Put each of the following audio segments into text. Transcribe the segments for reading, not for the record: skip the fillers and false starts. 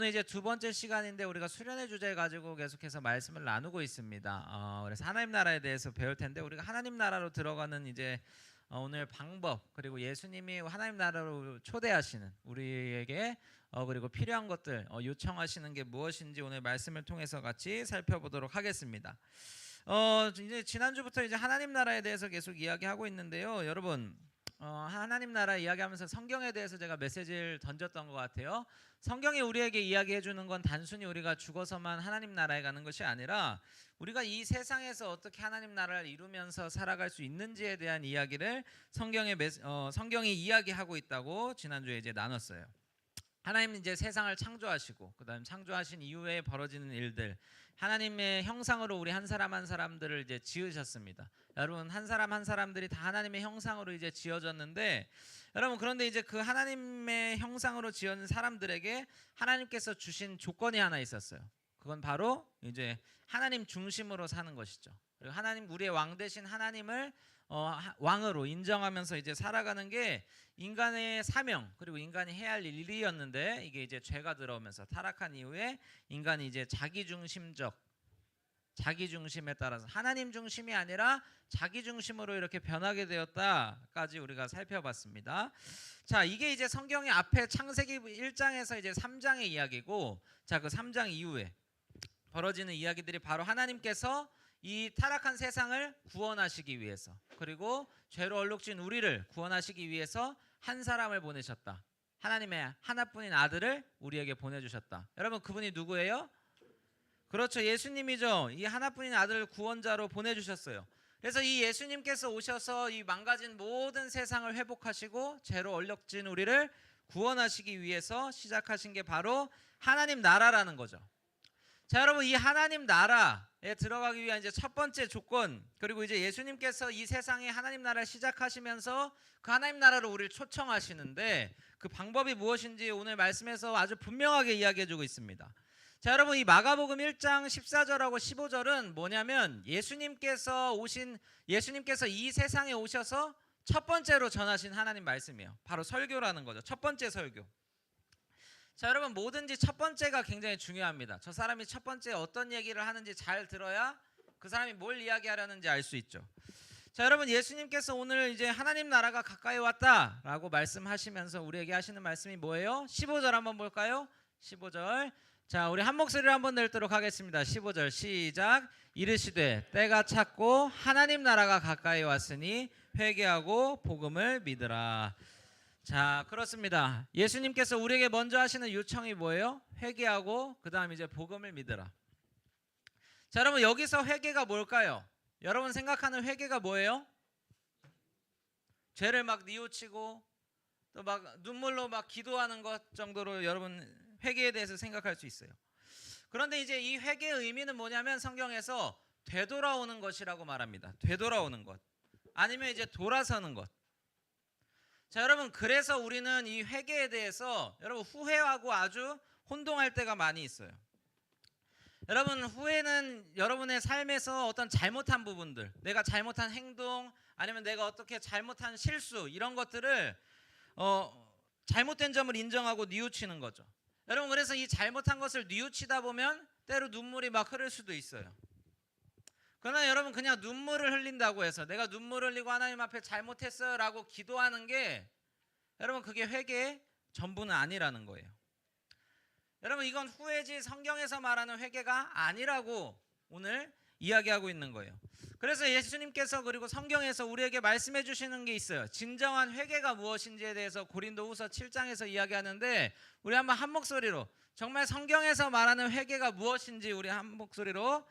오늘 이제 두 번째 시간인데 우리가 수련의 주제 가지고 계속해서 말씀을 나누고 있습니다. 그래서 하나님 나라에 대해서 배울 텐데 우리가 하나님 나라로 들어가는 이제 오늘 방법 그리고 예수님이 하나님 나라로 초대하시는 우리에게 그리고 필요한 것들 요청하시는 게 무엇인지 오늘 말씀을 통해서 같이 살펴보도록 하겠습니다. 이제 지난주부터 이제 하나님 나라에 대해서 계속 이야기하고 있는데요. 여러분 하나님 나라 이야기하면서 성경에 대해서 제가 메시지를 던졌던 것 같아요. 성경이 우리에게 이야기해 주는 건 단순히 우리가 죽어서만 하나님 나라에 가는 것이 아니라 우리가 이 세상에서 어떻게 하나님 나라를 이루면서 살아갈 수 있는지에 대한 이야기를 성경이 이야기하고 있다고 지난주에 이제 나눴어요. 하나님은 이제 세상을 창조하시고 그다음 창조하신 이후에 벌어지는 일들, 하나님의 형상으로 우리 한 사람 한 사람들을 이제 지으셨습니다. 여러분 한 사람 한 사람들이 다 하나님의 형상으로 이제 지어졌는데 여러분 그런데 이제 그 하나님의 형상으로 지은 사람들에게 하나님께서 주신 조건이 하나 있었어요. 그건 바로 이제 하나님 중심으로 사는 것이죠. 그리고 하나님 우리의 왕 되신 하나님을 왕으로 인정하면서 이제 살아가는 게 인간의 사명 그리고 인간이 해야 할 일이었는데 이게 이제 죄가 들어오면서 타락한 이후에 인간이 이제 자기 중심에 따라서 하나님 중심이 아니라 자기 중심으로 이렇게 변하게 되었다까지 우리가 살펴봤습니다. 자, 이게 이제 성경의 앞에 창세기 1장에서 이제 3장의 이야기고, 자, 그 3장 이후에 벌어지는 이야기들이 바로 하나님께서 이 타락한 세상을 구원하시기 위해서 그리고 죄로 얼룩진 우리를 구원하시기 위해서 한 사람을 보내셨다. 하나님의 하나뿐인 아들을 우리에게 보내주셨다. 여러분 그분이 누구예요? 그렇죠, 예수님이죠. 이 하나뿐인 아들을 구원자로 보내주셨어요. 그래서 이 예수님께서 오셔서 이 망가진 모든 세상을 회복하시고 죄로 얼룩진 우리를 구원하시기 위해서 시작하신 게 바로 하나님 나라라는 거죠. 자, 여러분 이 하나님 나라에 들어가기 위한 이제 첫 번째 조건 그리고 이제 예수님께서 이 세상에 하나님 나라를 시작하시면서 그 하나님 나라로 우리를 초청하시는데 그 방법이 무엇인지 오늘 말씀에서 아주 분명하게 이야기해주고 있습니다. 자, 여러분 이 마가복음 1장 14절하고 15절은 뭐냐면 예수님께서 이 세상에 오셔서 첫 번째로 전하신 하나님 말씀이에요. 바로 설교라는 거죠. 첫 번째 설교. 자, 여러분 뭐든지 첫 번째가 굉장히 중요합니다. 저 사람이 첫 번째 어떤 얘기를 하는지 잘 들어야 그 사람이 뭘 이야기하려는지 알 수 있죠. 자, 여러분 예수님께서 오늘 이제 하나님 나라가 가까이 왔다라고 말씀하시면서 우리에게 하시는 말씀이 뭐예요? 15절 한번 볼까요? 15절. 자, 우리 한 목소리로 한번 낼도록 하겠습니다. 15절 시작. 이르시되 때가 찼고 하나님 나라가 가까이 왔으니 회개하고 복음을 믿으라. 자, 그렇습니다. 예수님께서 우리에게 먼저 하시는 요청이 뭐예요? 회개하고 그 다음 이제 복음을 믿으라. 자, 여러분 여기서 회개가 뭘까요? 여러분 생각하는 회개가 뭐예요? 죄를 막 뉘우치고 또 막 눈물로 막 기도하는 것 정도로 여러분 회개에 대해서 생각할 수 있어요. 그런데 이제 이 회개의 의미는 뭐냐면 성경에서 되돌아오는 것이라고 말합니다. 되돌아오는 것 아니면 이제 돌아서는 것. 자, 여러분 그래서 우리는 이 회개에 대해서 여러분 후회하고 아주 혼동할 때가 많이 있어요. 여러분 후회는 여러분의 삶에서 어떤 잘못한 부분들, 내가 잘못한 행동 아니면 내가 어떻게 잘못한 실수 이런 것들을 잘못된 점을 인정하고 뉘우치는 거죠. 여러분 그래서 이 잘못한 것을 뉘우치다 보면 때로 눈물이 막 흐를 수도 있어요. 그러나 여러분 그냥 눈물을 흘린다고 해서 내가 눈물을 흘리고 하나님 앞에 잘못했어요 라고 기도하는 게 여러분 그게 회개의 전부는 아니라는 거예요. 여러분 이건 후회지 성경에서 말하는 회개가 아니라고 오늘 이야기하고 있는 거예요. 그래서 예수님께서 그리고 성경에서 우리에게 말씀해 주시는 게 있어요. 진정한 회개가 무엇인지에 대해서 고린도후서 7장에서 이야기하는데 우리 한번 한 목소리로 정말 성경에서 말하는 회개가 무엇인지 우리 한 목소리로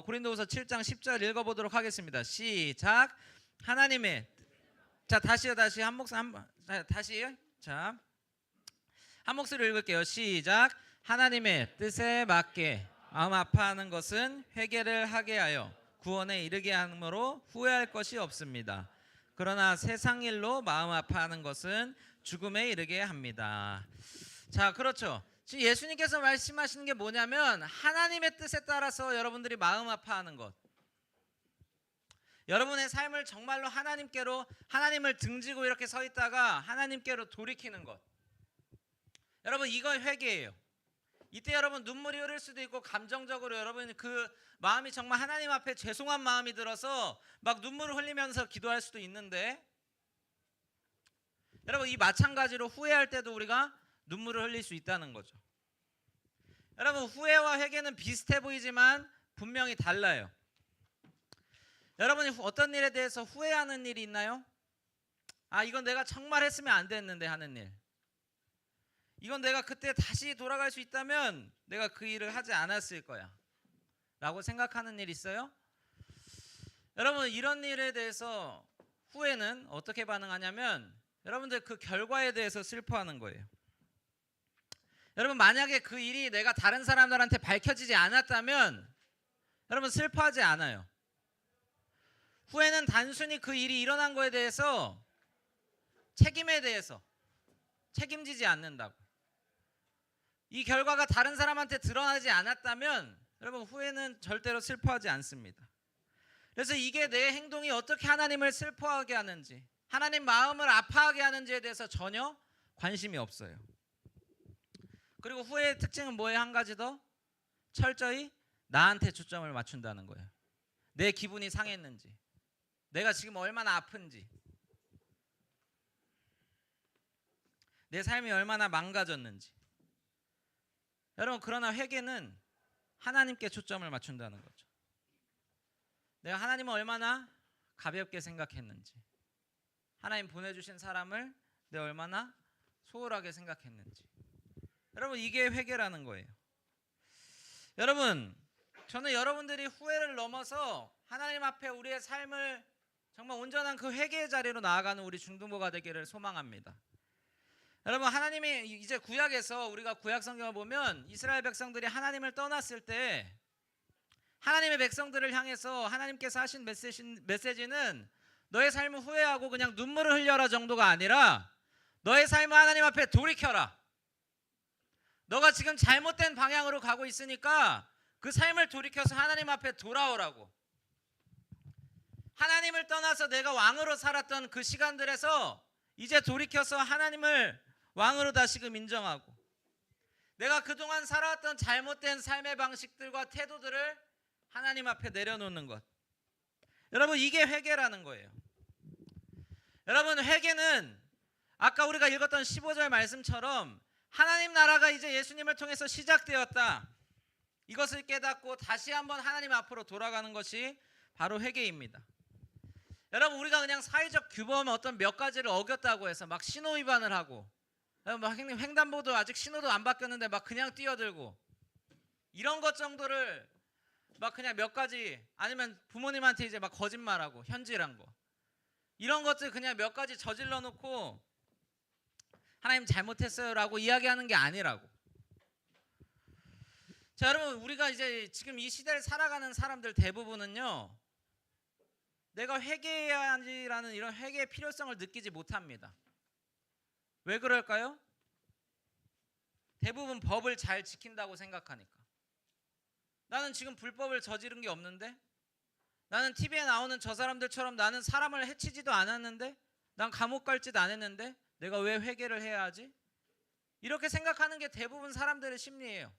고린도후서 7장 10절 읽어보도록 하겠습니다. 시작. 하나님의 자 다시요 다시 한 목소리 다시 자 한 목소리로 읽을게요. 시작. 하나님의 뜻에 맞게 마음 아파하는 것은 회개를 하게 하여 구원에 이르게 함으로 후회할 것이 없습니다. 그러나 세상 일로 마음 아파하는 것은 죽음에 이르게 합니다. 자, 그렇죠. 지금 예수님께서 말씀하시는 게 뭐냐면 하나님의 뜻에 따라서 여러분들이 마음 아파하는 것. 여러분의 삶을 정말로 하나님을 등지고 이렇게 서 있다가 하나님께로 돌이키는 것. 여러분 이거 회개예요. 이때 여러분 눈물이 흐를 수도 있고 감정적으로 여러분 그 마음이 정말 하나님 앞에 죄송한 마음이 들어서 막 눈물을 흘리면서 기도할 수도 있는데, 여러분 이 마찬가지로 후회할 때도 우리가 눈물을 흘릴 수 있다는 거죠. 여러분 후회와 회개는 비슷해 보이지만 분명히 달라요. 여러분이 어떤 일에 대해서 후회하는 일이 있나요? 아, 이건 내가 정말 했으면 안 됐는데 하는 일. 이건 내가 그때 다시 돌아갈 수 있다면 내가 그 일을 하지 않았을 거야 라고 생각하는 일 있어요? 여러분 이런 일에 대해서 후회는 어떻게 반응하냐면 여러분들 그 결과에 대해서 슬퍼하는 거예요. 여러분 만약에 그 일이 내가 다른 사람들한테 밝혀지지 않았다면 여러분 슬퍼하지 않아요. 후회는 단순히 그 일이 일어난 거에 대해서 책임에 대해서 책임지지 않는다고. 이 결과가 다른 사람한테 드러나지 않았다면 여러분 후회는 절대로 슬퍼하지 않습니다. 그래서 이게 내 행동이 어떻게 하나님을 슬퍼하게 하는지, 하나님 마음을 아파하게 하는지에 대해서 전혀 관심이 없어요. 그리고 후회의 특징은 뭐예요? 한 가지 더, 철저히 나한테 초점을 맞춘다는 거예요. 내 기분이 상했는지, 내가 지금 얼마나 아픈지, 내 삶이 얼마나 망가졌는지. 여러분 그러나 회개는 하나님께 초점을 맞춘다는 거죠. 내가 하나님을 얼마나 가볍게 생각했는지, 하나님 보내주신 사람을 내가 얼마나 소홀하게 생각했는지. 여러분 이게 회개라는 거예요. 여러분 저는 여러분들이 후회를 넘어서 하나님 앞에 우리의 삶을 정말 온전한 그 회개의 자리로 나아가는 우리 중등부가 되기를 소망합니다. 여러분 하나님이 이제 구약에서 우리가 구약 성경을 보면 이스라엘 백성들이 하나님을 떠났을 때 하나님의 백성들을 향해서 하나님께서 하신 메시지는 너의 삶을 후회하고 그냥 눈물을 흘려라 정도가 아니라 너의 삶을 하나님 앞에 돌이켜라. 너가 지금 잘못된 방향으로 가고 있으니까 그 삶을 돌이켜서 하나님 앞에 돌아오라고. 하나님을 떠나서 내가 왕으로 살았던 그 시간들에서 이제 돌이켜서 하나님을 왕으로 다시금 인정하고 내가 그동안 살아왔던 잘못된 삶의 방식들과 태도들을 하나님 앞에 내려놓는 것. 여러분 이게 회개라는 거예요. 여러분 회개는 아까 우리가 읽었던 15절 말씀처럼 하나님 나라가 이제 예수님을 통해서 시작되었다, 이것을 깨닫고 다시 한번 하나님 앞으로 돌아가는 것이 바로 회개입니다. 여러분 우리가 그냥 사회적 규범 어떤 몇 가지를 어겼다고 해서 막 신호 위반을 하고, 막 횡단보도 아직 신호도 안 바뀌었는데 막 그냥 뛰어들고, 이런 것 정도를 막 그냥 몇 가지, 아니면 부모님한테 이제 막 거짓말하고 현질한 거, 이런 것들 그냥 몇 가지 저질러 놓고 하나님 잘못했어요 라고 이야기하는 게 아니라고. 자 여러분 우리가 이제 지금 이 시대를 살아가는 사람들 대부분은요 내가 회개해야 하지라는 이런 회개의 필요성을 느끼지 못합니다. 왜 그럴까요? 대부분 법을 잘 지킨다고 생각하니까. 나는 지금 불법을 저지른 게 없는데, 나는 TV에 나오는 저 사람들처럼 나는 사람을 해치지도 않았는데, 난 감옥 갈 짓 안 했는데 내가 왜 회개를 해야 하지? 이렇게 생각하는 게 대부분 사람들의 심리예요.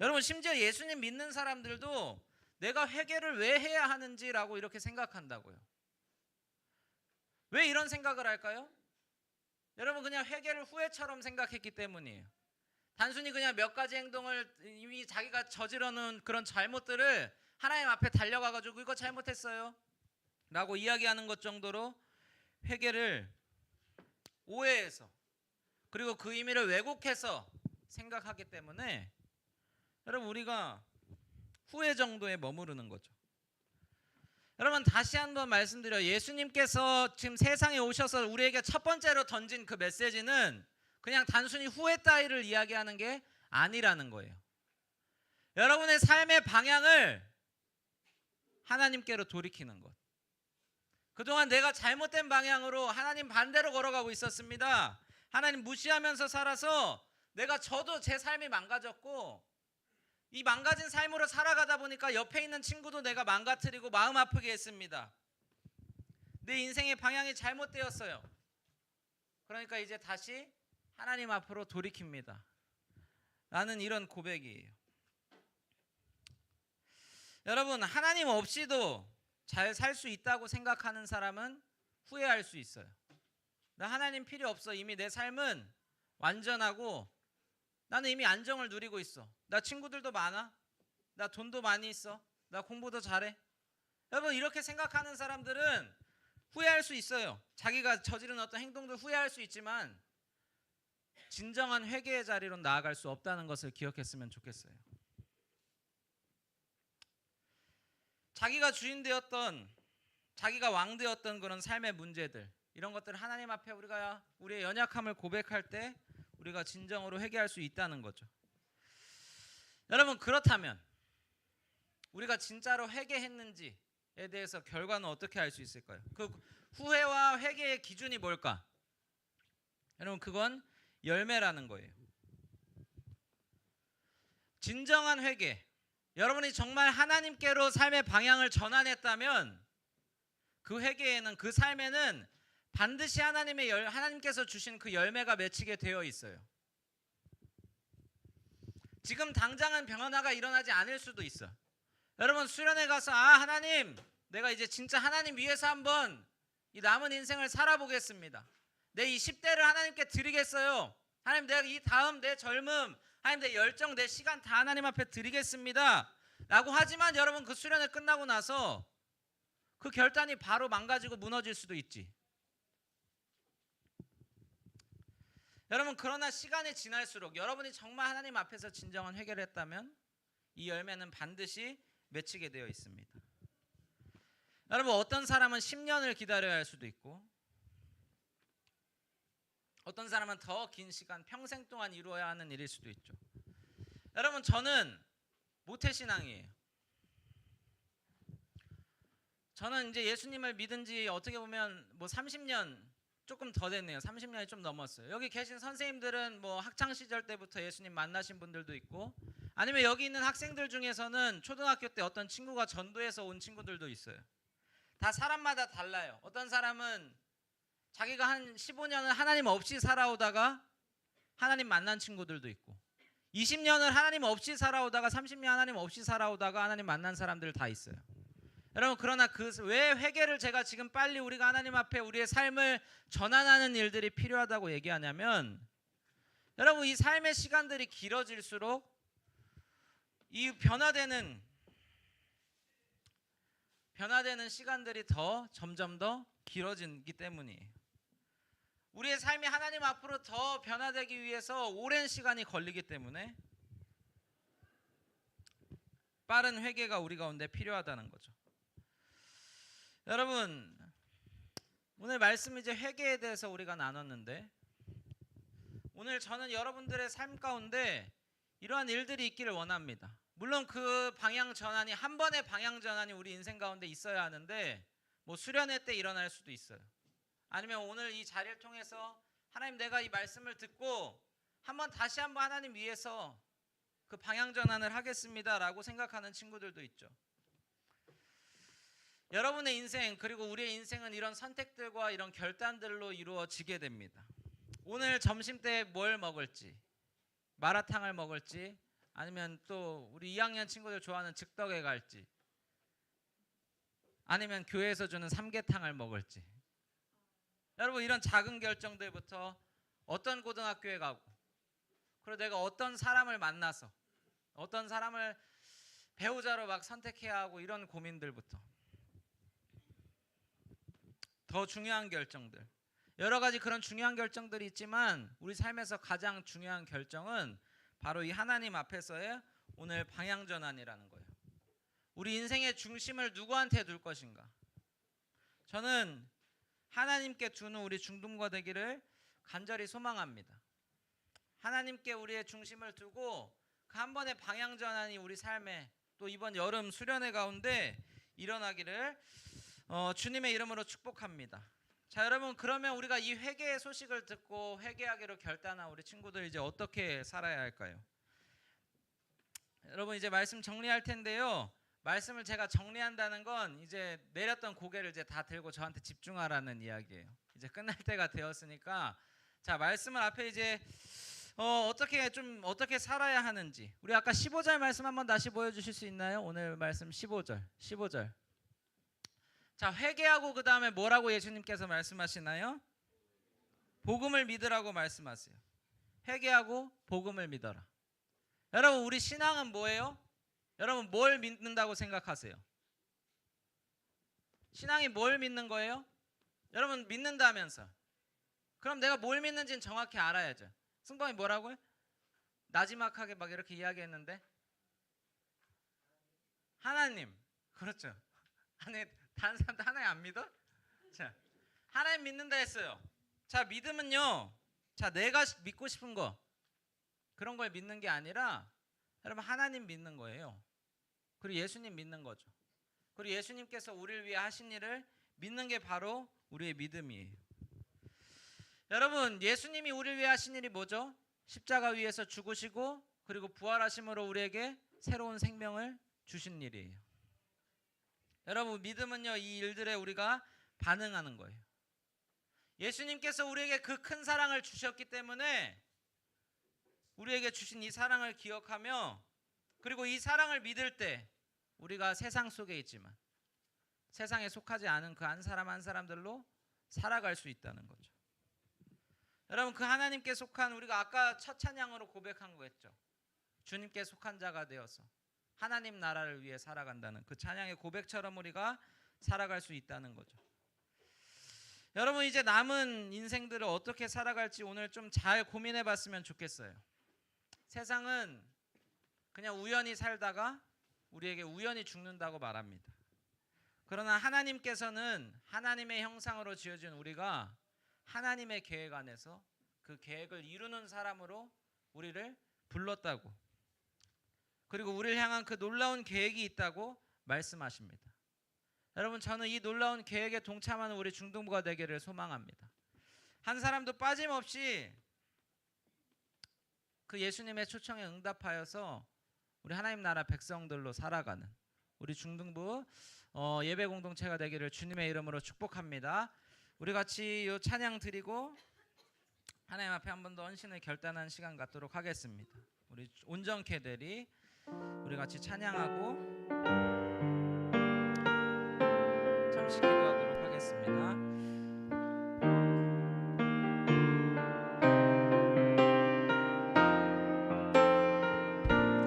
여러분 심지어 예수님 믿는 사람들도 내가 회개를 왜 해야 하는지라고 이렇게 생각한다고요. 왜 이런 생각을 할까요? 여러분 그냥 회개를 후회처럼 생각했기 때문이에요. 단순히 그냥 몇 가지 행동을 이미 자기가 저질러 놓은 그런 잘못들을 하나님 앞에 달려가가지고 이거 잘못했어요 라고 이야기하는 것 정도로 회개를 오해해서 그리고 그 의미를 왜곡해서 생각하기 때문에 여러분 우리가 후회 정도에 머무르는 거죠. 여러분 다시 한번 말씀드려요. 예수님께서 지금 세상에 오셔서 우리에게 첫 번째로 던진 그 메시지는 그냥 단순히 후회 따위를 이야기하는 게 아니라는 거예요. 여러분의 삶의 방향을 하나님께로 돌이키는 것. 그동안 내가 잘못된 방향으로 하나님 반대로 걸어가고 있었습니다. 하나님 무시하면서 살아서 저도 제 삶이 망가졌고, 이 망가진 삶으로 살아가다 보니까 옆에 있는 친구도 내가 망가뜨리고 마음 아프게 했습니다. 내 인생의 방향이 잘못되었어요. 그러니까 이제 다시 하나님 앞으로 돌이킵니다. 라는 이런 고백이에요. 여러분, 하나님 없이도 잘 살 수 있다고 생각하는 사람은 후회할 수 있어요. 나 하나님 필요 없어. 이미 내 삶은 완전하고 나는 이미 안정을 누리고 있어. 나 친구들도 많아. 나 돈도 많이 있어. 나 공부도 잘해. 여러분, 이렇게 생각하는 사람들은 후회할 수 있어요. 자기가 저지른 어떤 행동도 후회할 수 있지만 진정한 회개의 자리로 나아갈 수 없다는 것을 기억했으면 좋겠어요. 자기가 주인 되었던, 자기가 왕 되었던 그런 삶의 문제들, 이런 것들을 하나님 앞에 우리가 우리의 연약함을 고백할 때 우리가 진정으로 회개할 수 있다는 거죠. 여러분, 그렇다면 우리가 진짜로 회개했는지에 대해서 결과는 어떻게 알 수 있을까요? 그 후회와 회개의 기준이 뭘까? 여러분, 그건 열매라는 거예요. 진정한 회개, 여러분이 정말 하나님께로 삶의 방향을 전환했다면 그 회개에는, 그 삶에는 반드시 하나님께서 주신 그 열매가 맺히게 되어 있어요. 지금 당장은 변화가 일어나지 않을 수도 있어. 여러분, 수련회 가서 하나님, 내가 이제 진짜 하나님 위해서 한번 이 남은 인생을 살아보겠습니다. 내 이 10대를 하나님께 드리겠어요. 하나님, 내가 이 다음 내 젊음, 하나님 내 열정, 내 시간 다 하나님 앞에 드리겠습니다 라고 하지만 여러분, 그 수련회 끝나고 나서 그 결단이 바로 망가지고 무너질 수도 있지. 여러분, 그러나 시간이 지날수록 여러분이 정말 하나님 앞에서 진정한 회개를 했다면 이 열매는 반드시 맺히게 되어 있습니다. 여러분, 어떤 사람은 10년을 기다려야 할 수도 있고 어떤 사람은 더 긴 시간, 평생 동안 이루어야 하는 일일 수도 있죠. 여러분, 저는 모태신앙이에요. 저는 이제 예수님을 믿은 지 어떻게 보면 30년 조금 더 됐네요. 30년이 좀 넘었어요. 여기 계신 선생님들은 학창 시절 때부터 예수님 만나신 분들도 있고, 아니면 여기 있는 학생들 중에서는 초등학교 때 어떤 친구가 전도해서 온 친구들도 있어요. 다 사람마다 달라요. 어떤 사람은 자기가 한 15년을 하나님 없이 살아오다가 하나님 만난 친구들도 있고, 20년을 하나님 없이 살아오다가 30년 하나님 없이 살아오다가 하나님 만난 사람들 다 있어요. 여러분, 그러나 왜 회개를 제가 지금 빨리 우리가 하나님 앞에 우리의 삶을 전환하는 일들이 필요하다고 얘기하냐면, 여러분, 이 삶의 시간들이 길어질수록 이 변화되는 시간들이 점점 더 길어지기 때문이에요. 우리의 삶이 하나님 앞으로 더 변화되기 위해서 오랜 시간이 걸리기 때문에 빠른 회개가 우리 가운데 필요하다는 거죠. 여러분, 오늘 말씀 이제 회개에 대해서 우리가 나눴는데, 오늘 저는 여러분들의 삶 가운데 이러한 일들이 있기를 원합니다. 물론 그 방향 전환이, 한 번의 방향 전환이 우리 인생 가운데 있어야 하는데, 수련회 때 일어날 수도 있어요. 아니면 오늘 이 자리를 통해서 하나님, 내가 이 말씀을 듣고 다시 한번 하나님 위해서 그 방향 전환을 하겠습니다 라고 생각하는 친구들도 있죠. 여러분의 인생, 그리고 우리의 인생은 이런 선택들과 이런 결단들로 이루어지게 됩니다. 오늘 점심 때 뭘 먹을지, 마라탕을 먹을지, 아니면 또 우리 2학년 친구들 좋아하는 즉덕에 갈지, 아니면 교회에서 주는 삼계탕을 먹을지, 여러분, 이런 작은 결정들부터 어떤 고등학교에 가고, 그리고 내가 어떤 사람을 만나서 어떤 사람을 배우자로 막 선택해야 하고, 이런 고민들부터 더 중요한 결정들, 여러 가지 그런 중요한 결정들이 있지만 우리 삶에서 가장 중요한 결정은 바로 이 하나님 앞에서의 오늘 방향 전환이라는 거예요. 우리 인생의 중심을 누구한테 둘 것인가? 저는 하나님께 두는 우리 중동과 되기를 간절히 소망합니다. 하나님께 우리의 중심을 두고 그 한 번의 방향 전환이 우리 삶에, 또 이번 여름 수련회 가운데 일어나기를 주님의 이름으로 축복합니다. 자, 여러분, 그러면 우리가 이 회개의 소식을 듣고 회개하기로 결단한 우리 친구들 이제 어떻게 살아야 할까요? 여러분, 이제 말씀 정리할 텐데요. 말씀을 제가 정리한다는 건 이제 내렸던 고개를 이제 다 들고 저한테 집중하라는 이야기예요. 이제 끝날 때가 되었으니까, 자, 말씀을 앞에 이제 어떻게 살아야 하는지. 우리 아까 15절 말씀 한번 다시 보여주실 수 있나요? 오늘 말씀 15절. 자, 회개하고 그 다음에 뭐라고 예수님께서 말씀하시나요? 복음을 믿으라고 말씀하세요. 회개하고 복음을 믿어라. 여러분, 우리 신앙은 뭐예요? 여러분, 뭘 믿는다고 생각하세요? 신앙이 뭘 믿는 거예요? 여러분, 믿는다면서. 그럼 내가 뭘 믿는지는 정확히 알아야죠. 승범이 뭐라고요? 나지막하게 막 이렇게 이야기했는데 하나님. 그렇죠. 아니, 다른 사람들 하나님 안 믿어? 자, 하나님 믿는다 했어요. 자, 믿음은요, 자, 내가 믿고 싶은 거 그런 걸 믿는 게 아니라 여러분, 하나님 믿는 거예요. 그리고 예수님 믿는 거죠. 그리고 예수님께서 우리를 위해 하신 일을 믿는 게 바로 우리의 믿음이에요. 여러분, 예수님이 우리를 위해 하신 일이 뭐죠? 십자가 위에서 죽으시고 그리고 부활하심으로 우리에게 새로운 생명을 주신 일이에요. 여러분, 믿음은요, 이 일들에 우리가 반응하는 거예요. 예수님께서 우리에게 그 큰 사랑을 주셨기 때문에 우리에게 주신 이 사랑을 기억하며 그리고 이 사랑을 믿을 때 우리가 세상 속에 있지만 세상에 속하지 않은 그 한 사람 한 사람들로 살아갈 수 있다는 거죠. 여러분, 그 하나님께 속한, 우리가 아까 첫 찬양으로 고백한 거였죠. 주님께 속한 자가 되어서 하나님 나라를 위해 살아간다는 그 찬양의 고백처럼 우리가 살아갈 수 있다는 거죠. 여러분, 이제 남은 인생들을 어떻게 살아갈지 오늘 좀 잘 고민해 봤으면 좋겠어요. 세상은 그냥 우연히 살다가 우리에게 우연히 죽는다고 말합니다. 그러나 하나님께서는 하나님의 형상으로 지어진 우리가 하나님의 계획 안에서 그 계획을 이루는 사람으로 우리를 불렀다고, 그리고 우리를 향한 그 놀라운 계획이 있다고 말씀하십니다. 여러분, 저는 이 놀라운 계획에 동참하는 우리 중등부가 되기를 소망합니다. 한 사람도 빠짐없이 그 예수님의 초청에 응답하여서 우리 하나님 나라 백성들로 살아가는 우리 중등부 예배 공동체가 되기를 주님의 이름으로 축복합니다. 우리 같이 이 찬양 드리고 하나님 앞에 한 번 더 헌신을 결단하는 시간 갖도록 하겠습니다. 우리 온전케들이 우리 같이 찬양하고 잠시